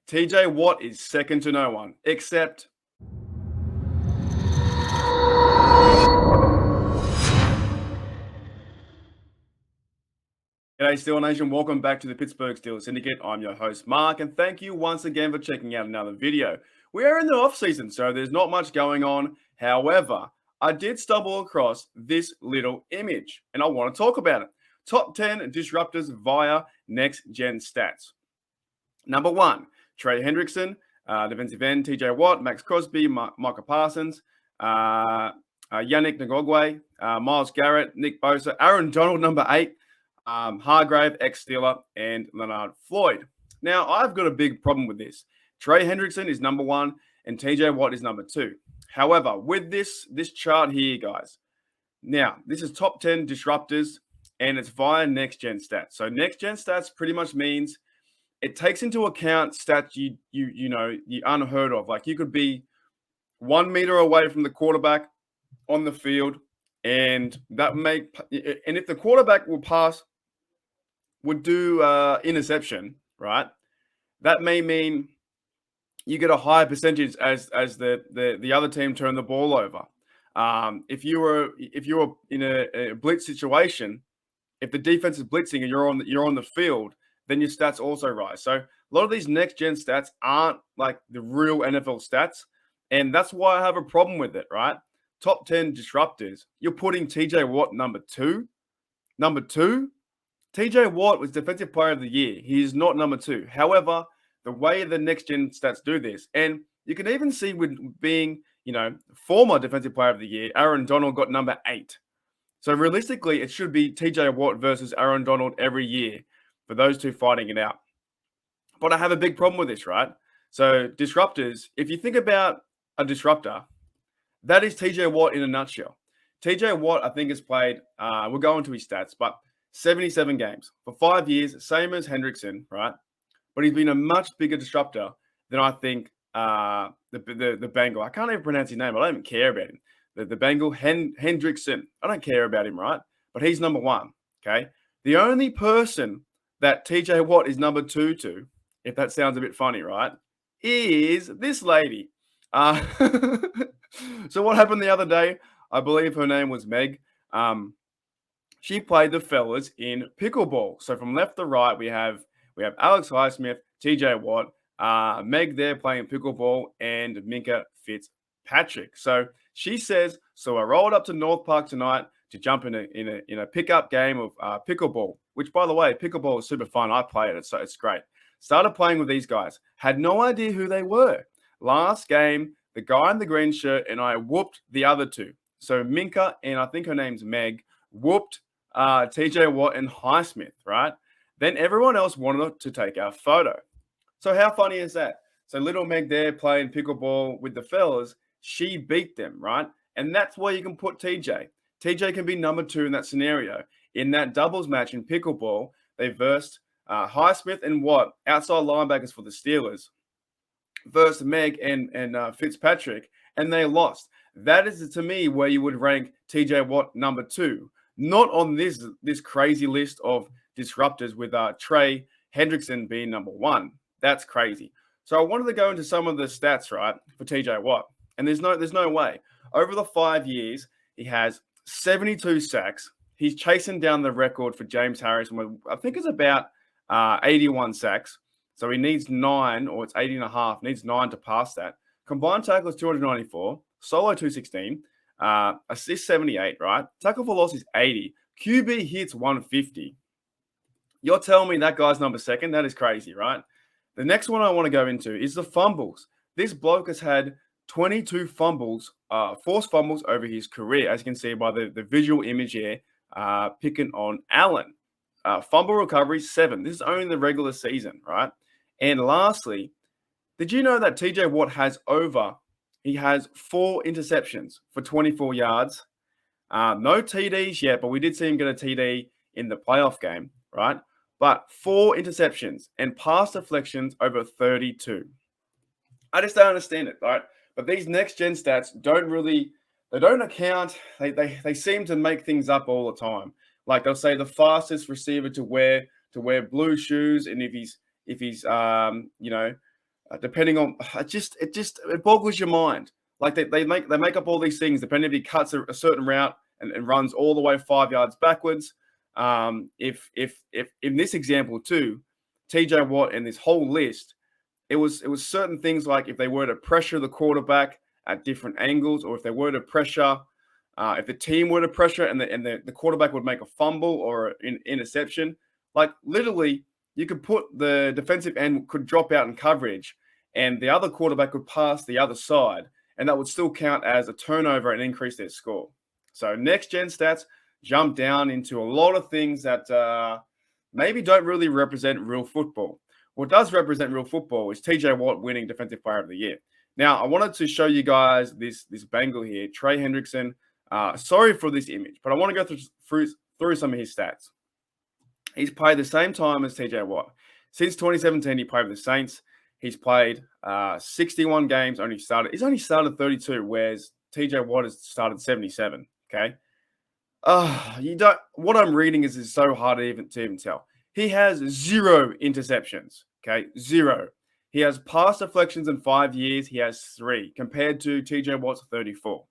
TJ Watt is second to no one, except G'day, Steel Nation. Welcome back to the Pittsburgh Steelers Syndicate. I'm your host, Mark, and thank you once again for checking out another video. We are in the off-season, so there's not much going on. However, I did stumble across this little image, and I want to talk about it. Top 10 disruptors via next-gen stats. Number 1, Trey Hendrickson, defensive end, TJ Watt, Max Crosby, Micah Parsons, Yannick Ngogwe, Myles Garrett, Nick Bosa, Aaron Donald, number 8, Hargrave, ex-Steeler, and Leonard Floyd. Now, I've got a big problem with this. Trey Hendrickson is number 1, and TJ Watt is number 2. However, with this chart here, guys, now, this is top 10 disruptors, and it's via next-gen stats. So next-gen stats pretty much means it takes into account stats you unheard of. Like, you could be 1 meter away from the quarterback on the field, and if the quarterback would do interception, right? That may mean you get a higher percentage as the other team turn the ball over. If you were in a blitz situation, if the defense is blitzing and you're on the field, then your stats also rise. So a lot of these next gen stats aren't like the real NFL stats, and that's why I have a problem with it, right? Top 10 disruptors. You're putting TJ Watt number 2. Number 2, TJ Watt was Defensive Player of the Year. He is not number 2. However, the way the next-gen stats do this, and you can even see with being, former Defensive Player of the Year, Aaron Donald got number 8. So realistically, it should be TJ Watt versus Aaron Donald every year for those two fighting it out. But I have a big problem with this, right? So disruptors, if you think about a disruptor, that is TJ Watt in a nutshell. TJ Watt, I think, has played, we'll go into his stats, but 77 games for 5 years, same as Hendrickson, right? But he's been a much bigger disruptor than I think the Bengal. I can't even pronounce his name. I don't even care about him. The Bengal, Hendrickson. I don't care about him, right? But he's number 1, okay? The only person that TJ Watt is number 2 to, if that sounds a bit funny, right, is this lady. So what happened the other day? I believe her name was Meg. She played the fellas in pickleball. So from left to right, we have Alex Highsmith, TJ Watt, Meg there playing pickleball, and Minka Fitzpatrick. So she says, so I rolled up to North Park tonight to jump in a pickup game of pickleball, which, by the way, pickleball is super fun. I play it, so it's great. Started playing with these guys. Had no idea who they were. Last game, the guy in the green shirt and I whooped the other two. So Minka, and I think her name's Meg, whooped TJ Watt and Highsmith, right? Then everyone else wanted to take our photo. So how funny is that? So little Meg there playing pickleball with the fellas, she beat them, right? And that's where you can put TJ. TJ can be number 2 in that scenario. In that doubles match in pickleball, they versed Highsmith and Watt, outside linebackers for the Steelers, versus Meg and Fitzpatrick, and they lost. That is, to me, where you would rank TJ Watt number 2, not on this crazy list of disruptors with Trey Hendrickson being number 1. That's crazy. So I wanted to go into some of the stats, right, for TJ Watt, and there's no way. Over the 5 years, he has 72 sacks. He's chasing down the record for James Harrison, I think it's about 81 sacks. So he needs 9, or it's 80.5, needs 9 to pass that. Combined tackles 294, solo 216, assist 78, right? Tackle for loss is 80. QB hits 150. You're telling me that guy's number 2? That is crazy, right? The next one I want to go into is the fumbles. This bloke has had 22 fumbles, forced fumbles over his career, as you can see by the visual image here, picking on Allen. Fumble recovery, 7. This is only the regular season, right? And lastly, did you know that TJ Watt has 4 interceptions for 24 yards? No TDs yet, but we did see him get a TD in the playoff game, right? But 4 interceptions and pass deflections over 32. I just don't understand it, right? But these next-gen stats don't account. They seem to make things up all the time. Like they'll say the fastest receiver to wear blue shoes, and if he's depending on it boggles your mind. Like they make up all these things depending if he cuts a certain route and runs all the way 5 yards backwards. If in this example too, TJ Watt and this whole list, it was certain things like if they were to pressure the quarterback at different angles, or if they were to pressure, if the team were to pressure and the quarterback would make a fumble or an interception, like literally you could put the defensive end could drop out in coverage and the other quarterback could pass the other side, and that would still count as a turnover and increase their score. So next gen stats jump down into a lot of things that maybe don't really represent real football. What does represent real football is TJ Watt winning Defensive Player of the Year. Now, I wanted to show you guys this Bengal here, Trey Hendrickson. Sorry for this image, but I want to go through some of his stats. He's played the same time as TJ Watt. Since 2017, he played with the Saints. He's played 61 games. He's only started 32, whereas TJ Watt has started 77. Okay. What I'm reading is so hard to even tell. He has 0 interceptions. Okay. 0. He has pass deflections in 5 years. He has 3 compared to TJ Watt's 34.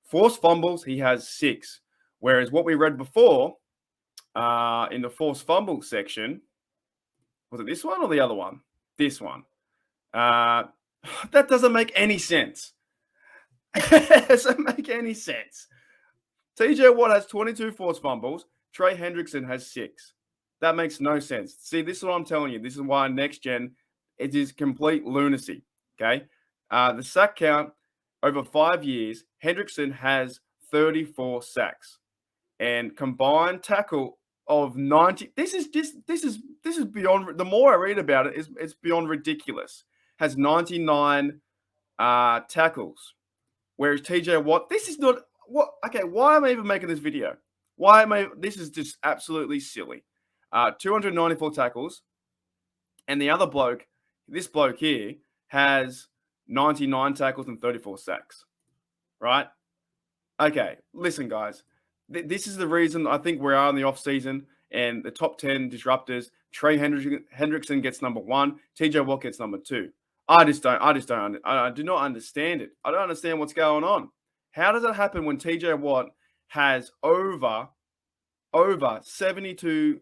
Forced fumbles, he has 6. Whereas what we read before in the forced fumble section, was it this one or the other one? This one. That doesn't make any sense. It doesn't make any sense. TJ Watt has 22 forced fumbles. Trey Hendrickson has 6. That makes no sense. See, this is what I'm telling you. This is why next gen, it is complete lunacy. Okay. The sack count over 5 years, Hendrickson has 34 sacks and combined tackle of 90. This is beyond. The more I read about it, it's beyond ridiculous. Has 99 tackles, whereas TJ Watt, this is not what. Okay, why am I even making this video? This is just absolutely silly. 294 tackles, and the other bloke, this bloke here, has 99 tackles and 34 sacks. Right? Okay, listen, guys. This is the reason I think we are in the off season, and the top 10 disruptors. Trey Hendrickson gets number 1. TJ Watt gets number 2. I do not understand it. I don't understand what's going on. How does that happen when TJ Watt has over 72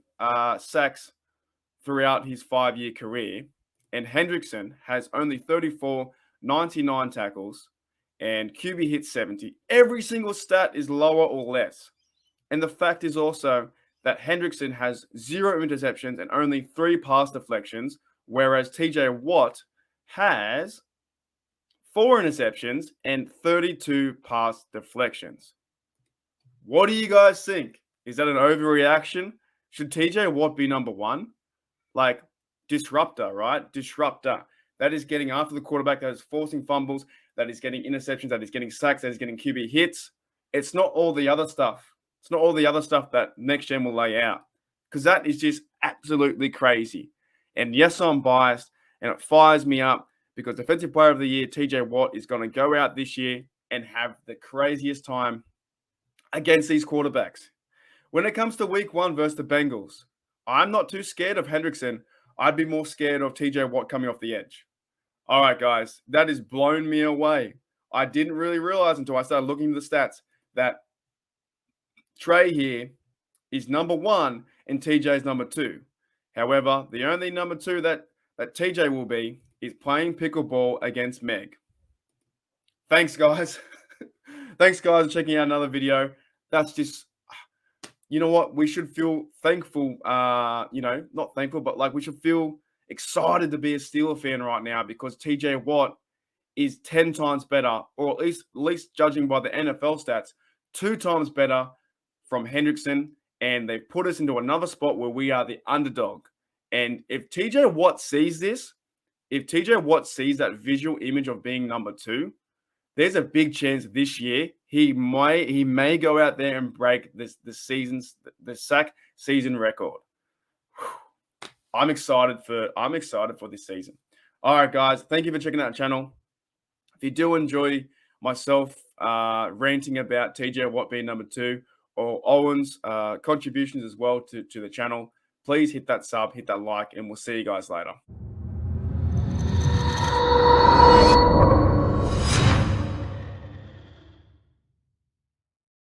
sacks throughout his 5-year career, and Hendrickson has only 34, 99 tackles, and QB hits 70. Every single stat is lower or less. And the fact is also that Hendrickson has 0 interceptions and only 3 pass deflections, whereas TJ Watt has 4 interceptions and 32 pass deflections. What do you guys think? Is that an overreaction? Should TJ Watt be number 1? Like, disruptor, right? Disruptor. That is getting after the quarterback, that is forcing fumbles, that is getting interceptions, that is getting sacks, that is getting QB hits. It's not all the other stuff. It's not all the other stuff that next gen will lay out, because that is just absolutely crazy. And yes, I'm biased, and it fires me up because Defensive Player of the Year, TJ Watt, is going to go out this year and have the craziest time against these quarterbacks. When it comes to week 1 versus the Bengals, I'm not too scared of Hendrickson. I'd be more scared of TJ Watt coming off the edge. All right, guys, that has blown me away. I didn't really realize until I started looking at the stats that Trey here is number 1 and TJ's number 2. However, the only number 2 that TJ will be is playing pickleball against Meg. Thanks, guys. Thanks, guys, for checking out another video. That's just, you know what? We should feel thankful, not thankful, but like we should feel excited to be a Steeler fan right now because TJ Watt is 10 times better, or at least judging by the NFL stats, 2 times better from Hendrickson, and they've put us into another spot where we are the underdog. And if TJ Watt sees this, if TJ Watt sees that visual image of being number 2, there's a big chance this year he may go out there and break the sack season record. I'm excited for this season. All right, guys, thank you for checking out the channel. If you do enjoy myself ranting about TJ Watt being number 2, or Owen's contributions as well to the channel, please hit that sub, hit that like, and we'll see you guys later.